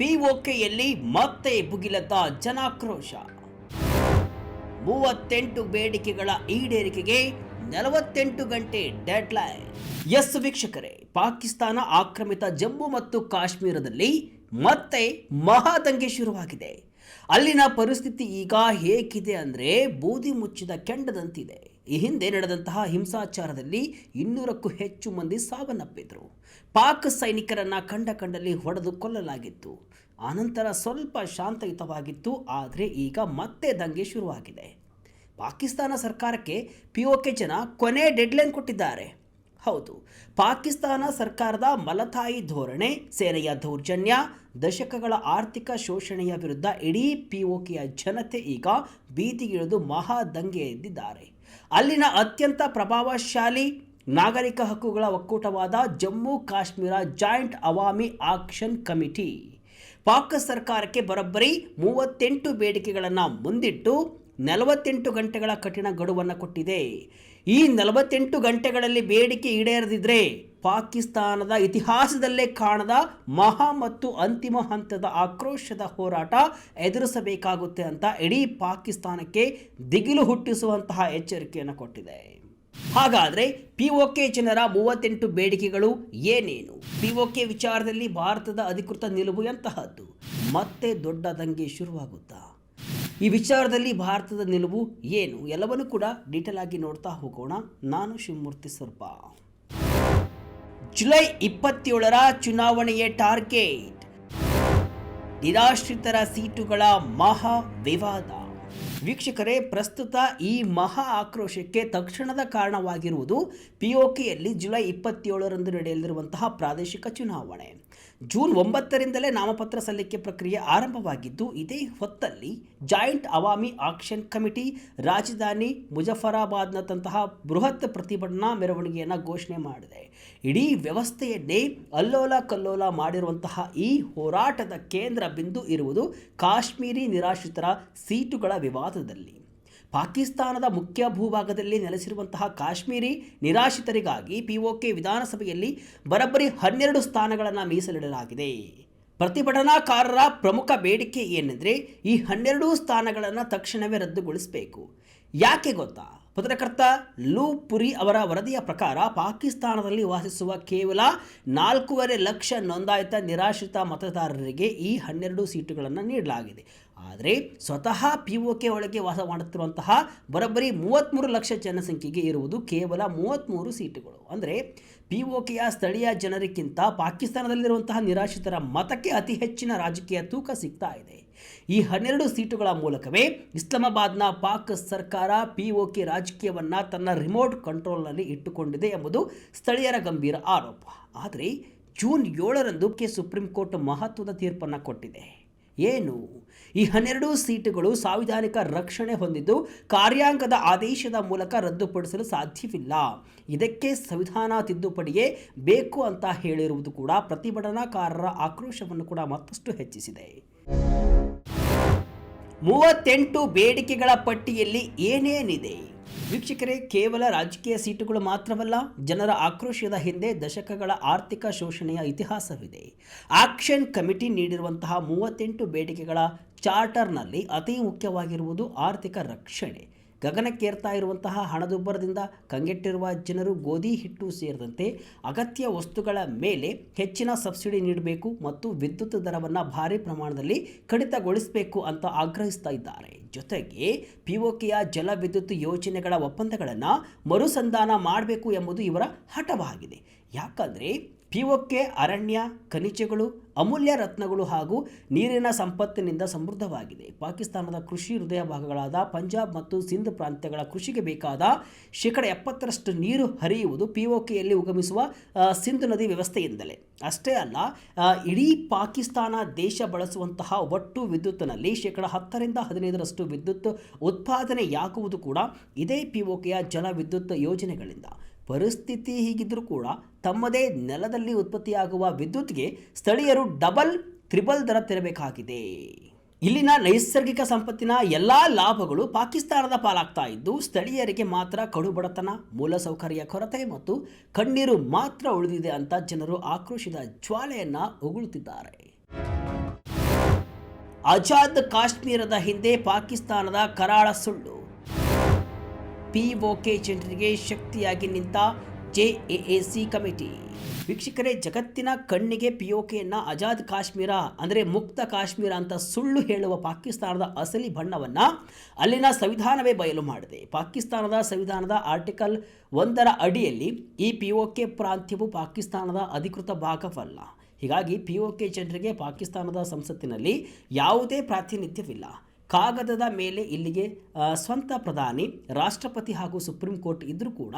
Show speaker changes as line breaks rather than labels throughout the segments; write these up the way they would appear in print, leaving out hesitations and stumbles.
ಪಿಒಕೆಯಲ್ಲಿ ಮತ್ತೆ ಭುಗಿಲೆದ್ದ ಜನಾಕ್ರೋಶ. 38 ಬೇಡಿಕೆಗಳ ಈಡೇರಿಕೆಗೆ 48 ಗಂಟೆ ಡೆಡ್ಲೈನ್. ಎಸ್ ವೀಕ್ಷಕರೇ, ಪಾಕಿಸ್ತಾನ ಆಕ್ರಮಿತ ಜಮ್ಮು ಮತ್ತು ಕಾಶ್ಮೀರದಲ್ಲಿ ಮತ್ತೆ ಮಹಾದಂಗೆ ಶುರುವಾಗಿದೆ. ಅಲ್ಲಿನ ಪರಿಸ್ಥಿತಿ ಈಗ ಹೇಗಿದೆ ಅಂದರೆ ಬೂದಿ ಮುಚ್ಚಿದ ಕೆಂಡದಂತಿದೆ. ಈ ಹಿಂದೆ ನಡೆದಂತಹ ಹಿಂಸಾಚಾರದಲ್ಲಿ 200ಕ್ಕೂ ಹೆಚ್ಚು ಮಂದಿ ಸಾವನ್ನಪ್ಪಿದ್ರು. ಪಾಕ್ ಸೈನಿಕರನ್ನ ಕಂಡಲ್ಲಿ ಹೊಡೆದು ಕೊಲ್ಲಲಾಗಿತ್ತು. ಆನಂತರ ಸ್ವಲ್ಪ ಶಾಂತಯುತವಾಗಿತ್ತು. ಆದರೆ ಈಗ ಮತ್ತೆ ದಂಗೆ ಶುರುವಾಗಿದೆ. ಪಾಕಿಸ್ತಾನ ಸರ್ಕಾರಕ್ಕೆ ಪಿಒಕೆ ಜನ ಕೊನೆ ಡೆಡ್ಲೈನ್ ಕೊಟ್ಟಿದ್ದಾರೆ. ಹೌದು, ಪಾಕಿಸ್ತಾನ ಸರ್ಕಾರದ ಮಲತಾಯಿ ಧೋರಣೆ, ಸೇನೆಯ ದೌರ್ಜನ್ಯ, ದಶಕಗಳ ಆರ್ಥಿಕ ಶೋಷಣೆಯ ವಿರುದ್ಧ ಇಡೀ ಪಿಒಕೆಯ ಜನತೆ ಈಗ ಬೀದಿಗಿಳಿದು ಮಹಾದಂಗೆ ಎದ್ದಿದ್ದಾರೆ. ಅಲ್ಲಿನ ಅತ್ಯಂತ ಪ್ರಭಾವಶಾಲಿ ನಾಗರಿಕ ಹಕ್ಕುಗಳ ಒಕ್ಕೂಟವಾದ Jammu Kashmir joint Awami action committee Pak ಸರ್ಕಾರಕ್ಕೆ ಬರೋಬ್ಬರಿ 38 ಬೇಡಿಕೆಗಳನ್ನು ಮುಂದಿಟ್ಟು 48 ಗಂಟೆಗಳ ಕಠಿಣ ಗಡುವನ್ನು ಕೊಟ್ಟಿದೆ. ಈ 48 ಗಂಟೆಗಳಲ್ಲಿ ಬೇಡಿಕೆ ಈಡೇರದಿದ್ದರೆ ಪಾಕಿಸ್ತಾನದ ಇತಿಹಾಸದಲ್ಲೇ ಕಾಣದ ಮಹಾ ಮತ್ತು ಅಂತಿಮ ಹಂತದ ಆಕ್ರೋಶದ ಹೋರಾಟ ಎದುರಿಸಬೇಕಾಗುತ್ತೆ ಅಂತ ಇಡೀ ಪಾಕಿಸ್ತಾನಕ್ಕೆ ದಿಗಿಲು ಹುಟ್ಟಿಸುವಂತಹ ಎಚ್ಚರಿಕೆಯನ್ನು ಕೊಟ್ಟಿದೆ. ಹಾಗಾದರೆ ಪಿಒಕೆ ಜನರ 38 ಬೇಡಿಕೆಗಳು ಏನೇನು? ಪಿಒಕೆ ವಿಚಾರದಲ್ಲಿ ಭಾರತದ ಅಧಿಕೃತ ನಿಲುವು ಎಂತಹದ್ದು? ಮತ್ತೆ ದೊಡ್ಡ ದಂಗೆ ಶುರುವಾಗುತ್ತಾ? ಈ ವಿಚಾರದಲ್ಲಿ ಭಾರತದ ನಿಲುವು ಏನು? ಎಲ್ಲವನ್ನೂ ಕೂಡ ಡೀಟೇಲ್ ಆಗಿ ನೋಡ್ತಾ ಹೋಗೋಣ. ನಾನು ಶಿವಮೂರ್ತಿ ಸ್ವಲ್ಪ. ಜುಲೈ 27ರ ಚುನಾವಣೆಯ ಟಾರ್ಗೆಟ್, ನಿರಾಶ್ರಿತರ ಸೀಟುಗಳ ಮಹಾ ವಿವಾದ. ವೀಕ್ಷಕರೇ, ಪ್ರಸ್ತುತ ಈ ಮಹಾ ಆಕ್ರೋಶಕ್ಕೆ ತಕ್ಷಣದ ಕಾರಣವಾಗಿರುವುದು ಪಿಒಕೆಯಲ್ಲಿ ಜುಲೈ 27ರಂದು ನಡೆಯಲಿರುವಂತಹ ಪ್ರಾದೇಶಿಕ ಚುನಾವಣೆ. ಜೂನ್ 9ರಿಂದಲೇ ನಾಮಪತ್ರ ಸಲ್ಲಿಕೆ ಪ್ರಕ್ರಿಯೆ ಆರಂಭವಾಗಿದ್ದು, ಇದೇ ಹೊತ್ತಲ್ಲಿ ಜಾಯಿಂಟ್ ಅವಾಮಿ ಆಕ್ಷನ್ ಕಮಿಟಿ ರಾಜಧಾನಿ ಮುಜಫರಾಬಾದ್ನಂತಹ ಬೃಹತ್ ಪ್ರತಿಭಟನಾ ಮೆರವಣಿಗೆಯನ್ನು ಘೋಷಣೆ ಮಾಡಿದೆ. ಇಡೀ ವ್ಯವಸ್ಥೆಯನ್ನೇ ಅಲ್ಲೋಲ ಕಲ್ಲೋಲ ಮಾಡಿರುವಂತಹ ಈ ಹೋರಾಟದ ಕೇಂದ್ರ ಬಿಂದು ಇರುವುದು ಕಾಶ್ಮೀರಿ ನಿರಾಶ್ರಿತರ ಸೀಟುಗಳ ವಿವಾದದಲ್ಲಿ. ಪಾಕಿಸ್ತಾನದ ಮುಖ್ಯ ಭೂಭಾಗದಲ್ಲಿ ನೆಲೆಸಿರುವಂತಹ ಕಾಶ್ಮೀರಿ ನಿರಾಶ್ರಿತರಿಗಾಗಿ ಪಿಒಕೆ ವಿಧಾನಸಭೆಯಲ್ಲಿ ಬರೋಬ್ಬರಿ 12 ಸ್ಥಾನಗಳನ್ನು ಮೀಸಲಿಡಲಾಗಿದೆ. ಪ್ರತಿಭಟನಾಕಾರರ ಪ್ರಮುಖ ಬೇಡಿಕೆ ಏನೆಂದರೆ ಈ 12 ಸ್ಥಾನಗಳನ್ನು ತಕ್ಷಣವೇ ರದ್ದುಗೊಳಿಸಬೇಕು. ಯಾಕೆ ಗೊತ್ತಾ? ಪತ್ರಕರ್ತ ಲೂ ಪುರಿ ಅವರ ವರದಿಯ ಪ್ರಕಾರ ಪಾಕಿಸ್ತಾನದಲ್ಲಿ ವಾಸಿಸುವ ಕೇವಲ 4.5 ಲಕ್ಷ ನೋಂದಾಯಿತ ನಿರಾಶ್ರಿತ ಮತದಾರರಿಗೆ ಈ 12 ಸೀಟುಗಳನ್ನು ನೀಡಲಾಗಿದೆ. ಆದರೆ ಸ್ವತಃ ಪಿಒಕೆ ಒಳಗೆ ವಾಸ ಮಾಡುತ್ತಿರುವಂತಹ ಬರೋಬ್ಬರಿ 33 ಲಕ್ಷ ಜನಸಂಖ್ಯೆಗೆ ಇರುವುದು ಕೇವಲ 33 ಸೀಟುಗಳು. ಅಂದರೆ ಪಿಒಕೆಯ ಸ್ಥಳೀಯ ಜನರಿಗಿಂತ ಪಾಕಿಸ್ತಾನದಲ್ಲಿರುವಂತಹ ನಿರಾಶ್ರಿತರ ಮತಕ್ಕೆ ಅತಿ ಹೆಚ್ಚಿನ ರಾಜಕೀಯ ತೂಕ ಸಿಗ್ತಾ ಇದೆ. ಈ 12 ಸೀಟುಗಳ ಮೂಲಕವೇ ಇಸ್ಲಾಮಾಬಾದ್ನ ಪಾಕ್ ಸರ್ಕಾರ ಪಿಒಕೆ ರಾಜಕೀಯವನ್ನು ತನ್ನ ರಿಮೋಟ್ ಕಂಟ್ರೋಲ್ನಲ್ಲಿ ಇಟ್ಟುಕೊಂಡಿದೆ ಎಂಬುದು ಸ್ಥಳೀಯರ ಗಂಭೀರ ಆರೋಪ. ಆದರೆ ಜೂನ್ 7ರಂದು ಸುಪ್ರೀಂ ಕೋರ್ಟ್ ಮಹತ್ವದ ತೀರ್ಪನ್ನು ಕೊಟ್ಟಿದೆ. ಏನು? ಈ 12 ಸೀಟುಗಳು ಸಾಂವಿಧಾನಿಕ ರಕ್ಷಣೆ ಹೊಂದಿದ್ದು ಕಾರ್ಯಾಂಗದ ಆದೇಶದ ಮೂಲಕ ರದ್ದುಪಡಿಸಲು ಸಾಧ್ಯವಿಲ್ಲ. ಇದಕ್ಕೆ ಸಂವಿಧಾನ ತಿದ್ದುಪಡಿಯೇ ಬೇಕು ಅಂತ ಹೇಳಿರುವುದು ಕೂಡ ಪ್ರತಿಭಟನಾಕಾರರ ಆಕ್ರೋಶವನ್ನು ಕೂಡ ಮತ್ತಷ್ಟು ಹೆಚ್ಚಿಸಿದೆ. 38 ಬೇಡಿಕೆಗಳ ಪಟ್ಟಿಯಲ್ಲಿ ಏನೇನಿದೆ? ವೀಕ್ಷಕರೇ, ಕೇವಲ ರಾಜಕೀಯ ಸೀಟುಗಳು ಮಾತ್ರವಲ್ಲ, ಜನರ ಆಕ್ರೋಶದ ಹಿಂದೆ ದಶಕಗಳ ಆರ್ಥಿಕ ಶೋಷಣೆಯ ಇತಿಹಾಸವಿದೆ. ಆಕ್ಷನ್ ಕಮಿಟಿ ನೀಡಿರುವಂತಹ 38 ಬೇಡಿಕೆಗಳ ಚಾರ್ಟರ್ನಲ್ಲಿ ಅತಿ ಮುಖ್ಯವಾಗಿರುವುದು ಆರ್ಥಿಕ ರಕ್ಷಣೆ. ಗಗನಕ್ಕೇರ್ತಾ ಇರುವಂತಹ ಹಣದುಬ್ಬರದಿಂದ ಕಂಗೆಟ್ಟಿರುವ ಜನರು ಗೋಧಿ ಹಿಟ್ಟು ಸೇರಿದಂತೆ ಅಗತ್ಯ ವಸ್ತುಗಳ ಮೇಲೆ ಹೆಚ್ಚಿನ ಸಬ್ಸಿಡಿ ನೀಡಬೇಕು ಮತ್ತು ವಿದ್ಯುತ್ ದರವನ್ನು ಭಾರಿ ಪ್ರಮಾಣದಲ್ಲಿ ಕಡಿತಗೊಳಿಸಬೇಕು ಅಂತ ಆಗ್ರಹಿಸ್ತಾ ಇದ್ದಾರೆ. ಜೊತೆಗೆ ಪಿಒಕೆಯ ಜಲ ವಿದ್ಯುತ್ ಯೋಜನೆಗಳ ಒಪ್ಪಂದಗಳನ್ನು ಮರುಸಂಧಾನ ಮಾಡಬೇಕು ಎಂಬುದು ಇವರ ಹಠವಾಗಿದೆ. ಯಾಕಂದರೆ ಪಿಒಕೆ ಅರಣ್ಯ, ಖನಿಜಗಳು, ಅಮೂಲ್ಯ ರತ್ನಗಳು ಹಾಗೂ ನೀರಿನ ಸಂಪತ್ತಿನಿಂದ ಸಮೃದ್ಧವಾಗಿದೆ. ಪಾಕಿಸ್ತಾನದ ಕೃಷಿ ಹೃದಯ ಭಾಗಗಳಾದ ಪಂಜಾಬ್ ಮತ್ತು ಸಿಂಧ್ ಪ್ರಾಂತ್ಯಗಳ ಕೃಷಿಗೆ ಬೇಕಾದ 70% ನೀರು ಹರಿಯುವುದು ಪಿಒಕೆಯಲ್ಲಿ ಉಗಮಿಸುವ ಸಿಂಧ್ ನದಿ ವ್ಯವಸ್ಥೆಯಿಂದಲೇ. ಅಷ್ಟೇ ಅಲ್ಲ, ಇಡೀ ಪಾಕಿಸ್ತಾನ ದೇಶ ಬಳಸುವಂತಹ ಒಟ್ಟು ವಿದ್ಯುತ್ತಿನಲ್ಲಿ 10% 15% ವಿದ್ಯುತ್ ಉತ್ಪಾದನೆಯಾಗುವುದು ಕೂಡ ಇದೇ ಪಿಒಕೆಯ ಜಲ ವಿದ್ಯುತ್ ಯೋಜನೆಗಳಿಂದ. ಪರಿಸ್ಥಿತಿ ಹೀಗಿದ್ದರೂ ಕೂಡ ತಮ್ಮದೇ ನೆಲದಲ್ಲಿ ಉತ್ಪತ್ತಿಯಾಗುವ ವಿದ್ಯುತ್ಗೆ ಸ್ಥಳೀಯರು ಡಬಲ್ ತ್ರಿಬಲ್ ದರ ತೆರಬೇಕಾಗಿದೆ. ಇಲ್ಲಿನ ನೈಸರ್ಗಿಕ ಸಂಪತ್ತಿನ ಎಲ್ಲ ಲಾಭಗಳು ಪಾಕಿಸ್ತಾನದ ಪಾಲಾಗ್ತಾ ಇದ್ದು ಸ್ಥಳೀಯರಿಗೆ ಮಾತ್ರ ಕಡುಬಡತನ, ಮೂಲಸೌಕರ್ಯ ಕೊರತೆ ಮತ್ತು ಕಣ್ಣೀರು ಮಾತ್ರ ಉಳಿದಿದೆ ಅಂತ ಜನರು ಆಕ್ರೋಶದ ಜ್ವಾಲೆಯನ್ನು ಉಗುಳುತ್ತಿದ್ದಾರೆ. ಆಜಾದ್ ಕಾಶ್ಮೀರದ ಹಿಂದೆ ಪಾಕಿಸ್ತಾನದ ಕರಾಳ ಸುಳ್ಳು. ಪಿಒಕೆ ಜನರಿಗೆ ಶಕ್ತಿಯಾಗಿ ನಿಂತ ಜೆಎಎಸಿ ಕಮಿಟಿ. ವೀಕ್ಷಕರೇ, ಜಗತ್ತಿನ ಕಣ್ಣಿಗೆ ಪಿಒಕೆಯನ್ನು ಆಜಾದ್ ಕಾಶ್ಮೀರ ಅಂದರೆ ಮುಕ್ತ ಕಾಶ್ಮೀರ ಅಂತ ಸುಳ್ಳು ಹೇಳುವ ಪಾಕಿಸ್ತಾನದ ಅಸಲಿ ಬಣ್ಣವನ್ನು ಅಲ್ಲಿನ ಸಂವಿಧಾನವೇ ಬಯಲು ಮಾಡಿದೆ. ಪಾಕಿಸ್ತಾನದ ಸಂವಿಧಾನದ ಆರ್ಟಿಕಲ್ 1 ಅಡಿಯಲ್ಲಿ ಈ ಪಿಒಕೆ ಪ್ರಾಂತ್ಯವು ಪಾಕಿಸ್ತಾನದ ಅಧಿಕೃತ ಭಾಗವಲ್ಲ. ಹೀಗಾಗಿ ಪಿಒಕೆ ಜನರಿಗೆ ಪಾಕಿಸ್ತಾನದ ಸಂಸತ್ತಿನಲ್ಲಿ ಯಾವುದೇ ಪ್ರಾತಿನಿಧ್ಯವಿಲ್ಲ. ಕಾಗದದ ಮೇಲೆ ಇಲ್ಲಿಗೆ ಸ್ವಂತ ಪ್ರಧಾನಿ, ರಾಷ್ಟ್ರಪತಿ ಹಾಗೂ ಸುಪ್ರೀಂ ಕೋರ್ಟ್ ಇದ್ದರೂ ಕೂಡ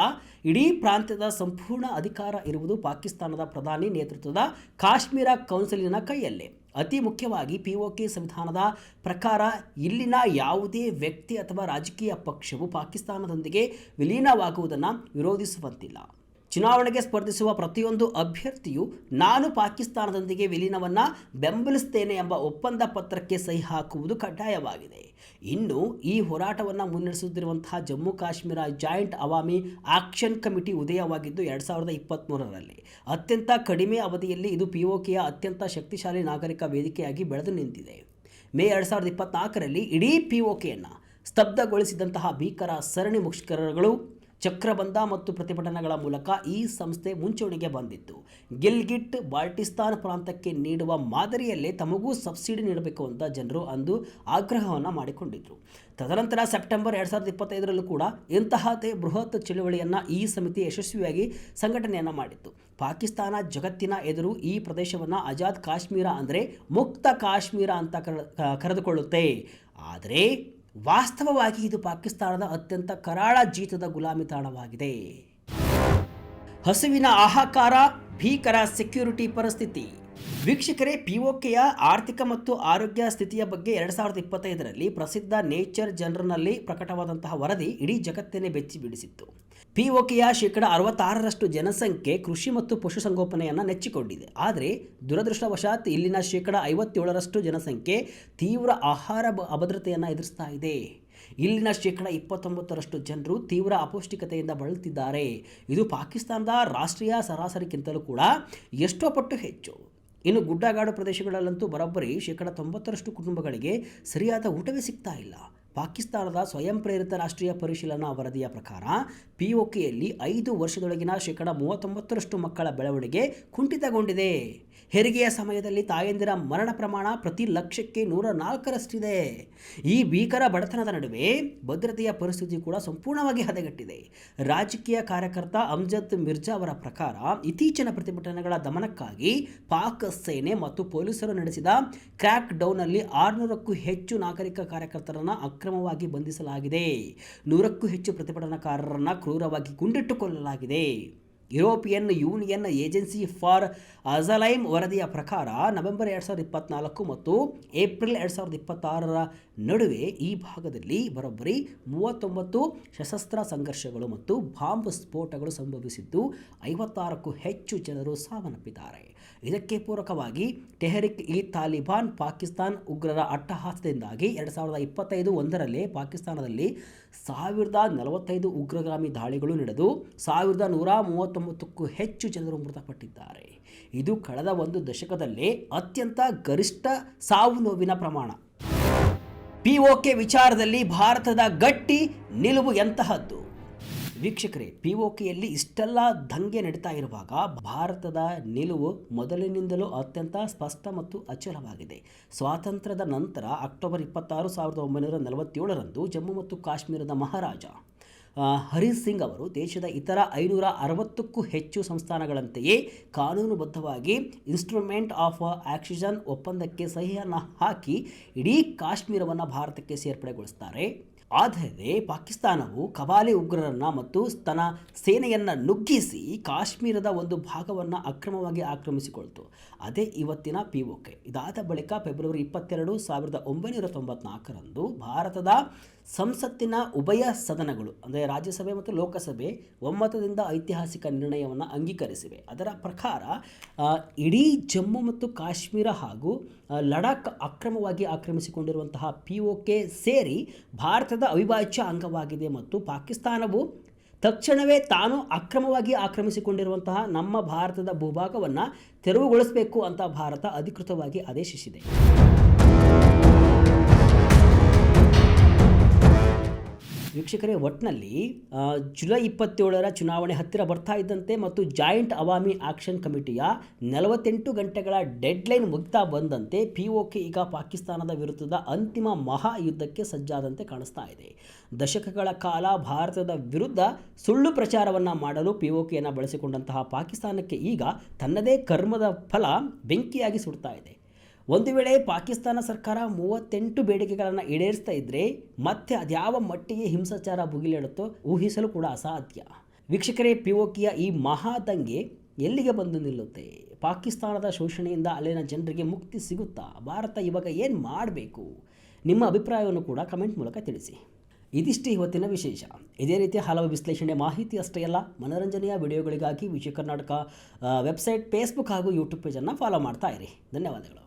ಇಡೀ ಪ್ರಾಂತ್ಯದ ಸಂಪೂರ್ಣ ಅಧಿಕಾರ ಇರುವುದು ಪಾಕಿಸ್ತಾನದ ಪ್ರಧಾನಿ ನೇತೃತ್ವದ ಕಾಶ್ಮೀರ ಕೌನ್ಸಿಲಿನ ಕೈಯಲ್ಲೇ. ಅತಿ ಮುಖ್ಯವಾಗಿ ಪಿಒಕೆ ಸಂವಿಧಾನದ ಪ್ರಕಾರ ಇಲ್ಲಿನ ಯಾವುದೇ ವ್ಯಕ್ತಿ ಅಥವಾ ರಾಜಕೀಯ ಪಕ್ಷವು ಪಾಕಿಸ್ತಾನದೊಂದಿಗೆ ವಿಲೀನವಾಗುವುದನ್ನು ವಿರೋಧಿಸುವಂತಿಲ್ಲ. ಚುನಾವಣೆಗೆ ಸ್ಪರ್ಧಿಸುವ ಪ್ರತಿಯೊಂದು ಅಭ್ಯರ್ಥಿಯು ನಾನು ಪಾಕಿಸ್ತಾನದೊಂದಿಗೆ ವಿಲೀನವನ್ನು ಬೆಂಬಲಿಸುತ್ತೇನೆ ಎಂಬ ಒಪ್ಪಂದ ಪತ್ರಕ್ಕೆ ಸಹಿ ಹಾಕುವುದು ಕಡ್ಡಾಯವಾಗಿದೆ. ಇನ್ನು ಈ ಹೋರಾಟವನ್ನು ಮುನ್ನಡೆಸುತ್ತಿರುವಂತಹ Jammu Kashmir joint Awami action committee ಉದಯವಾಗಿದ್ದು 2023ರಲ್ಲಿ. ಅತ್ಯಂತ ಕಡಿಮೆ ಅವಧಿಯಲ್ಲಿ ಇದು ಪಿಒಕೆಯ ಅತ್ಯಂತ ಶಕ್ತಿಶಾಲಿ ನಾಗರಿಕ ವೇದಿಕೆಯಾಗಿ ಬೆಳೆದು ನಿಂತಿದೆ. ಮೇ 2024ರಲ್ಲಿ ಇಡೀ ಪಿಒಕೆಯನ್ನು ಸ್ತಬ್ಧಗೊಳಿಸಿದಂತಹ ಭೀಕರ ಸರಣಿ ಮುಷ್ಕರಗಳು, ಚಕ್ರಬಂಧ ಮತ್ತು ಪ್ರತಿಭಟನೆಗಳ ಮೂಲಕ ಈ ಸಂಸ್ಥೆ ಮುಂಚೂಣಿಗೆ ಬಂದಿತ್ತು. ಗಿಲ್ಗಿಟ್ ಬಾಲ್ಟಿಸ್ತಾನ್ ಪ್ರಾಂತಕ್ಕೆ ನೀಡುವ ಮಾದರಿಯಲ್ಲೇ ತಮಗೂ ಸಬ್ಸಿಡಿ ನೀಡಬೇಕು ಅಂತ ಜನರು ಅಂದು ಆಗ್ರಹವನ್ನು ಮಾಡಿಕೊಂಡಿದ್ದರು. ತದನಂತರ ಸೆಪ್ಟೆಂಬರ್ 2025ರಲ್ಲೂ ಕೂಡ ಇಂತಹದೇ ಬೃಹತ್ ಚಳುವಳಿಯನ್ನು ಈ ಸಮಿತಿ ಯಶಸ್ವಿಯಾಗಿ ಸಂಘಟನೆಯನ್ನು ಮಾಡಿತ್ತು. ಪಾಕಿಸ್ತಾನ ಜಗತ್ತಿನ ಎದುರು ಈ ಪ್ರದೇಶವನ್ನು ಆಜಾದ್ ಕಾಶ್ಮೀರ ಅಂದರೆ ಮುಕ್ತ ಕಾಶ್ಮೀರ ಅಂತ ಕರೆದುಕೊಳ್ಳುತ್ತೆ. ಆದರೆ ವಾಸ್ತವವಾಗಿ ಇದು ಪಾಕಿಸ್ತಾನದ ಅತ್ಯಂತ ಕರಾಳ ಜೀತದ ಗುಲಾಮಿ ತಾಣವಾಗಿದೆ. ಹಸುವಿನ ಆಹಾಕಾರ, ಭೀಕರ ಸೆಕ್ಯೂರಿಟಿ ಪರಿಸ್ಥಿತಿ. ವೀಕ್ಷಕರೇ, ಪಿಒಕೆಯ ಆರ್ಥಿಕ ಮತ್ತು ಆರೋಗ್ಯ ಸ್ಥಿತಿಯ ಬಗ್ಗೆ 2025ರಲ್ಲಿ ಪ್ರಸಿದ್ಧ ನೇಚರ್ ಜರ್ನಲ್ನಲ್ಲಿ ಪ್ರಕಟವಾದಂತಹ ವರದಿ ಇಡೀ ಜಗತ್ತನ್ನೇ ಬೆಚ್ಚಿ ಬೀಳಿಸಿತ್ತು. ಪಿಒಕೆಯ 66% ಜನಸಂಖ್ಯೆ ಕೃಷಿ ಮತ್ತು ಪಶುಸಂಗೋಪನೆಯನ್ನು ನೆಚ್ಚಿಕೊಂಡಿದೆ. ಆದರೆ ದುರದೃಷ್ಟವಶಾತ್ ಇಲ್ಲಿನ 57% ಜನಸಂಖ್ಯೆ ತೀವ್ರ ಆಹಾರ ಅಭದ್ರತೆಯನ್ನು ಎದುರಿಸ್ತಾ ಇದೆ. ಇಲ್ಲಿನ 29% ಜನರು ತೀವ್ರ ಅಪೌಷ್ಟಿಕತೆಯಿಂದ ಬಳಲುತ್ತಿದ್ದಾರೆ. ಇದು ಪಾಕಿಸ್ತಾನದ ರಾಷ್ಟ್ರೀಯ ಸರಾಸರಿಗಿಂತಲೂ ಕೂಡ ಎಷ್ಟೋ ಪಟ್ಟು ಹೆಚ್ಚು. ಇನ್ನು ಗುಡ್ಡಗಾಡು ಪ್ರದೇಶಗಳಲ್ಲಂತೂ ಬರೋಬ್ಬರಿ 90% ಕುಟುಂಬಗಳಿಗೆ ಸರಿಯಾದ ಊಟವೇ ಸಿಗ್ತಾ ಇಲ್ಲ. ಪಾಕಿಸ್ತಾನದ ಸ್ವಯಂ ಪ್ರೇರಿತ ರಾಷ್ಟ್ರೀಯ ಪರಿಶೀಲನಾ ವರದಿಯ ಪ್ರಕಾರ ಪಿಒಕೆಯಲ್ಲಿ 5 ವರ್ಷದೊಳಗಿನ 39% ಮಕ್ಕಳ ಬೆಳವಣಿಗೆ ಕುಂಠಿತಗೊಂಡಿದೆ. ಹೆರಿಗೆಯ ಸಮಯದಲ್ಲಿ ತಾಯಂದಿರ ಮರಣ ಪ್ರಮಾಣ ಪ್ರತಿ ಲಕ್ಷಕ್ಕೆ 104ರಷ್ಟಿದೆ. ಈ ಭೀಕರ ಬಡತನದ ನಡುವೆ ಭದ್ರತೆಯ ಪರಿಸ್ಥಿತಿ ಕೂಡ ಸಂಪೂರ್ಣವಾಗಿ ಹದಗೆಟ್ಟಿದೆ. ರಾಜಕೀಯ ಕಾರ್ಯಕರ್ತ ಅಮ್ಜದ್ ಮಿರ್ಜಾ ಅವರ ಪ್ರಕಾರ ಇತ್ತೀಚಿನ ಪ್ರತಿಭಟನೆಗಳ ದಮನಕ್ಕಾಗಿ ಪಾಕ್ ಸೇನೆ ಮತ್ತು ಪೊಲೀಸರು ನಡೆಸಿದ ಕ್ರ್ಯಾಕ್ ಡೌನ್ನಲ್ಲಿ 600ಕ್ಕೂ ಹೆಚ್ಚು ನಾಗರಿಕ ಕಾರ್ಯಕರ್ತರನ್ನು ಅಕ್ರಮವಾಗಿ ಬಂಧಿಸಲಾಗಿದೆ. 100ಕ್ಕೂ ಹೆಚ್ಚು ಪ್ರತಿಭಟನಾಕಾರರನ್ನು ಕ್ರೂರವಾಗಿ ಗುಂಡಿಟ್ಟು ಕೊಲ್ಲಲಾಗಿದೆ. ಯುರೋಪಿಯನ್ ಯೂನಿಯನ್ ಏಜೆನ್ಸಿ ಫಾರ್ ಅಜಲೈಮ್ ವರದಿಯ ಪ್ರಕಾರ ನವೆಂಬರ್ 2024 ಮತ್ತು ಏಪ್ರಿಲ್ 2026ರ ನಡುವೆ ಈ ಭಾಗದಲ್ಲಿ ಬರೋಬ್ಬರಿ 39 ಸಶಸ್ತ್ರ ಸಂಘರ್ಷಗಳು ಮತ್ತು ಬಾಂಬ್ ಸ್ಫೋಟಗಳು ಸಂಭವಿಸಿದ್ದು 56ಕ್ಕೂ ಹೆಚ್ಚು ಜನರು ಸಾವನ್ನಪ್ಪಿದ್ದಾರೆ. ಇದಕ್ಕೆ ಪೂರಕವಾಗಿ ಟೆಹರಿಕ್ ಇ ತಾಲಿಬಾನ್ ಪಾಕಿಸ್ತಾನ್ ಉಗ್ರರ ಅಟ್ಟಹಾಸದಿಂದಾಗಿ 2025 ಪಾಕಿಸ್ತಾನದಲ್ಲಿ 1045 ಉಗ್ರಗಾಮಿ ದಾಳಿಗಳು ನಡೆದು 1139ಕ್ಕೂ ಹೆಚ್ಚು ಜನರು ಮೃತಪಟ್ಟಿದ್ದಾರೆ. ಇದು ಕಳೆದ ಒಂದು ದಶಕದಲ್ಲೇ ಅತ್ಯಂತ ಗರಿಷ್ಠ ಸಾವು ನೋವಿನ ಪ್ರಮಾಣ. ಪಿಒಕೆ ವಿಚಾರದಲ್ಲಿ ಭಾರತದ ಗಟ್ಟಿ ನಿಲುವು ಎಂತಹದ್ದು? ವೀಕ್ಷಕರೇ, ಪಿಒಕೆಯಲ್ಲಿ ಇಷ್ಟೆಲ್ಲ ದಂಗೆ ನಡೀತಾ ಇರುವಾಗ ಭಾರತದ ನಿಲುವು ಮೊದಲಿನಿಂದಲೂ ಅತ್ಯಂತ ಸ್ಪಷ್ಟ ಮತ್ತು ಅಚಲವಾಗಿದೆ. ಸ್ವಾತಂತ್ರ್ಯದ ನಂತರ ಅಕ್ಟೋಬರ್ 26, 1947ರಂದು ಜಮ್ಮು ಮತ್ತು ಕಾಶ್ಮೀರದ ಮಹಾರಾಜ ಹರಿ ಸಿಂಗ್ ಅವರು ದೇಶದ ಇತರ 560ಕ್ಕೂ ಹೆಚ್ಚು ಸಂಸ್ಥಾನಗಳಂತೆಯೇ ಕಾನೂನುಬದ್ಧವಾಗಿ ಇನ್ಸ್ಟ್ರೂಮೆಂಟ್ ಆಫ್ ಆಕ್ಸಿಜನ್ ಒಪ್ಪಂದಕ್ಕೆ ಸಹಿಯನ್ನು ಹಾಕಿ ಇಡೀ ಕಾಶ್ಮೀರವನ್ನು ಭಾರತಕ್ಕೆ ಸೇರ್ಪಡೆಗೊಳಿಸ್ತಾರೆ. ಆದರೆ ಪಾಕಿಸ್ತಾನವು ಕವಾಲಿ ಉಗ್ರರನ್ನು ಮತ್ತು ತನ್ನ ಸೇನೆಯನ್ನು ನುಗ್ಗಿಸಿ ಕಾಶ್ಮೀರದ ಒಂದು ಭಾಗವನ್ನು ಅಕ್ರಮವಾಗಿ ಆಕ್ರಮಿಸಿಕೊಳ್ತು. ಅದೇ ಇವತ್ತಿನ ಪಿಒಕೆ. ಇದಾದ ಬಳಿಕ ಫೆಬ್ರವರಿ 22, 1994ರಂದು ಭಾರತದ ಸಂಸತ್ತಿನ ಉಭಯ ಸದನಗಳು ಅಂದರೆ ರಾಜ್ಯಸಭೆ ಮತ್ತು ಲೋಕಸಭೆ ಒಮ್ಮತದಿಂದ ಐತಿಹಾಸಿಕ ನಿರ್ಣಯವನ್ನು ಅಂಗೀಕರಿಸಿವೆ. ಅದರ ಪ್ರಕಾರ ಇಡೀ ಜಮ್ಮು ಮತ್ತು ಕಾಶ್ಮೀರ ಹಾಗೂ ಲಡಾಖ್ ಅಕ್ರಮವಾಗಿ ಆಕ್ರಮಿಸಿಕೊಂಡಿರುವಂತಹ ಪಿಒಕೆ ಸೇರಿ ಭಾರತದ ಅವಿಭಾಜ್ಯ ಅಂಗವಾಗಿದೆ ಮತ್ತು ಪಾಕಿಸ್ತಾನವು ತಕ್ಷಣವೇ ತಾನು ಅಕ್ರಮವಾಗಿ ಆಕ್ರಮಿಸಿಕೊಂಡಿರುವಂತಹ ನಮ್ಮ ಭಾರತದ ಭೂಭಾಗವನ್ನು ತೆರವುಗೊಳಿಸಬೇಕು ಅಂತ ಭಾರತ ಅಧಿಕೃತವಾಗಿ ಆದೇಶಿಸಿದೆ. ವೀಕ್ಷಕರೇ, ಒಟ್ಟಿನಲ್ಲಿ ಜುಲೈ 27ರ ಚುನಾವಣೆ ಹತ್ತಿರ ಬರ್ತಾ ಇದ್ದಂತೆ ಮತ್ತು ಜಾಯಿಂಟ್ ಅವಾಮಿ ಆಕ್ಷನ್ ಕಮಿಟಿಯ 48 ಗಂಟೆಗಳ ಡೆಡ್ಲೈನ್ ಮುಗ್ತಾ ಬಂದಂತೆ POK ಈಗ ಪಾಕಿಸ್ತಾನದ ವಿರುದ್ಧದ ಅಂತಿಮ ಮಹಾಯುದ್ಧಕ್ಕೆ ಸಜ್ಜಾದಂತೆ ಕಾಣಿಸ್ತಾ ಇದೆ. ದಶಕಗಳ ಕಾಲ ಭಾರತದ ವಿರುದ್ಧ ಸುಳ್ಳು ಪ್ರಚಾರವನ್ನು ಮಾಡಲು POKಯನ್ನು ಬಳಸಿಕೊಂಡಂತಹ ಪಾಕಿಸ್ತಾನಕ್ಕೆ ಈಗ ತನ್ನದೇ ಕರ್ಮದ ಫಲ ಬೆಂಕಿಯಾಗಿ ಸುಡ್ತಾ ಇದೆ. ಒಂದು ವೇಳೆ ಪಾಕಿಸ್ತಾನ ಸರ್ಕಾರ 38 ಬೇಡಿಕೆಗಳನ್ನು ಈಡೇರಿಸ್ತಾ ಇದ್ದರೆ ಮತ್ತೆ ಅದ್ಯಾವ ಮಟ್ಟಿಗೆ ಹಿಂಸಾಚಾರ ಭುಗಿಲೇಳುತ್ತೋ ಊಹಿಸಲು ಕೂಡ ಅಸಾಧ್ಯ. ವೀಕ್ಷಕರೇ, POKಯ ಈ ಮಹಾದಂಗೆ ಎಲ್ಲಿಗೆ ಬಂದು ನಿಲ್ಲುತ್ತೆ? ಪಾಕಿಸ್ತಾನದ ಶೋಷಣೆಯಿಂದ ಅಲ್ಲಿನ ಜನರಿಗೆ ಮುಕ್ತಿ ಸಿಗುತ್ತಾ? ಭಾರತ ಇವಾಗ ಏನು ಮಾಡಬೇಕು? ನಿಮ್ಮ ಅಭಿಪ್ರಾಯವನ್ನು ಕೂಡ ಕಮೆಂಟ್ ಮೂಲಕ ತಿಳಿಸಿ. ಇದಿಷ್ಟೇ ಇವತ್ತಿನ ವಿಶೇಷ. ಇದೇ ರೀತಿಯ ಹಲವು ವಿಶ್ಲೇಷಣೆ ಮಾಹಿತಿ ಅಷ್ಟೇ ಅಲ್ಲ, ಮನೋರಂಜನೆಯ ವಿಡಿಯೋಗಳಿಗಾಗಿ ವಿಜಯ ಕರ್ನಾಟಕ ವೆಬ್ಸೈಟ್, ಫೇಸ್ಬುಕ್ ಹಾಗೂ ಯೂಟ್ಯೂಬ್ ಪೇಜನ್ನು ಫಾಲೋ ಮಾಡ್ತಾ ಇರಿ. ಧನ್ಯವಾದಗಳು.